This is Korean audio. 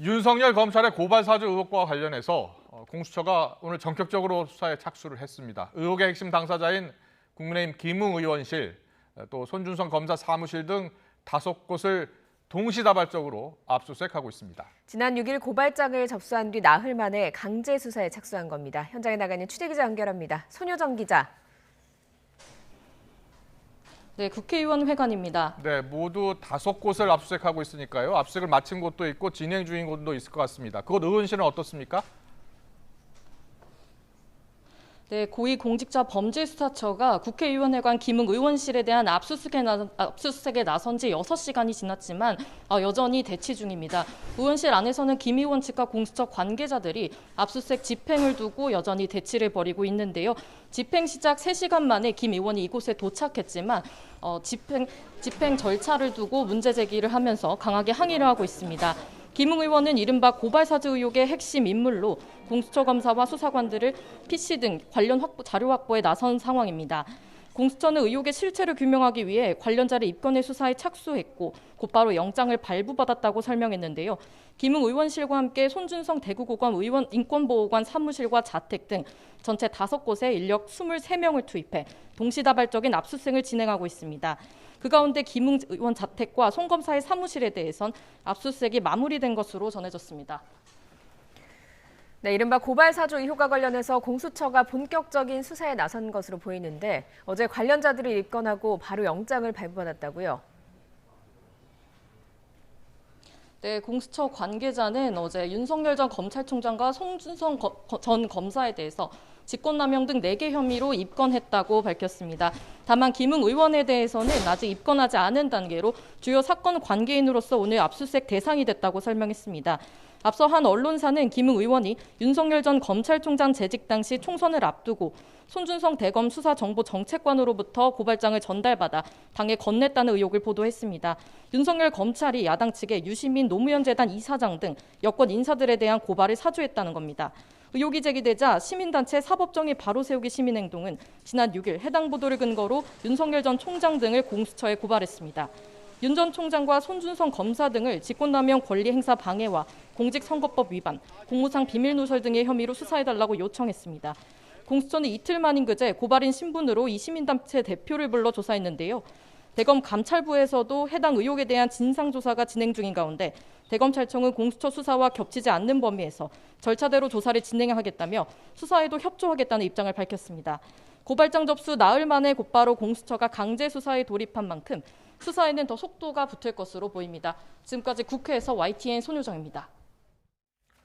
윤석열 검찰의 고발 사주 의혹과 관련해서 공수처가 오늘 전격적으로 수사에 착수를 했습니다. 의혹의 핵심 당사자인 국민의힘 김웅 의원실, 또 손준성 검사 사무실 등 5곳을 동시다발적으로 압수수색하고 있습니다. 지난 6일 고발장을 접수한 뒤 나흘 만에 강제 수사에 착수한 겁니다. 현장에 나가는 취재기자 연결합니다. 손효정 기자. 네, 국회의원 회관입니다. 네, 모두 5곳을 압수수색하고 있으니까요. 압수수색을 마친 곳도 있고 진행 중인 곳도 있을 것 같습니다. 그곳 의원실은 어떻습니까? 네, 고위공직자범죄수사처가 국회의원회관 김웅 의원실에 대한 압수수색에 나선 지 6시간이 지났지만 여전히 대치 중입니다. 의원실 안에서는 김 의원 측과 공수처 관계자들이 압수수색 집행을 두고 여전히 대치를 벌이고 있는데요. 집행 시작 3시간 만에 김 의원이 이곳에 도착했지만 집행 절차를 두고 문제 제기를 하면서 강하게 항의를 하고 있습니다. 김웅 의원은 이른바 고발사주 의혹의 핵심 인물로 공수처 검사와 수사관들을 PC 등 관련 자료 확보에 나선 상황입니다. 공수처는 의혹의 실체를 규명하기 위해 관련자를 입건해 수사에 착수했고 곧바로 영장을 발부받았다고 설명했는데요. 김웅 의원실과 함께 손준성 대구고검 의원 인권보호관 사무실과 자택 등 전체 5곳에 인력 23명을 투입해 동시다발적인 압수수색을 진행하고 있습니다. 그 가운데 김웅 의원 자택과 송 검사의 사무실에 대해선 압수수색이 마무리된 것으로 전해졌습니다. 네, 이른바 고발사주 의혹과 관련해서 공수처가 본격적인 수사에 나선 것으로 보이는데 어제 관련자들을 입건하고 바로 영장을 발부받았다고요? 네, 공수처 관계자는 어제 윤석열 전 검찰총장과 손준성 전 검사에 대해서 직권남용 등 4개 혐의로 입건했다고 밝혔습니다. 다만 김웅 의원에 대해서는 아직 입건하지 않은 단계로 주요 사건 관계인으로서 오늘 압수수색 대상이 됐다고 설명했습니다. 앞서 한 언론사는 김웅 의원이 윤석열 전 검찰총장 재직 당시 총선을 앞두고 손준성 대검 수사정보정책관으로부터 고발장을 전달받아 당에 건넸다는 의혹을 보도했습니다. 윤석열 검찰이 야당 측에 유시민 노무현재단 이사장 등 여권 인사들에 대한 고발을 사주했다는 겁니다. 의혹이 제기되자 시민단체 사법정의 바로세우기 시민행동은 지난 6일 해당 보도를 근거로 윤석열 전 총장 등을 공수처에 고발했습니다. 윤 전 총장과 손준성 검사 등을 직권남용 권리행사 방해와 공직선거법 위반, 공무상 비밀누설 등의 혐의로 수사해달라고 요청했습니다. 공수처는 이틀 만인 그제 고발인 신분으로 이 시민단체 대표를 불러 조사했는데요. 대검 감찰부에서도 해당 의혹에 대한 진상조사가 진행 중인 가운데 대검찰청은 공수처 수사와 겹치지 않는 범위에서 절차대로 조사를 진행하겠다며 수사에도 협조하겠다는 입장을 밝혔습니다. 고발장 접수 나흘 만에 곧바로 공수처가 강제 수사에 돌입한 만큼 수사에는 더 속도가 붙을 것으로 보입니다. 지금까지 국회에서 YTN 손효정입니다.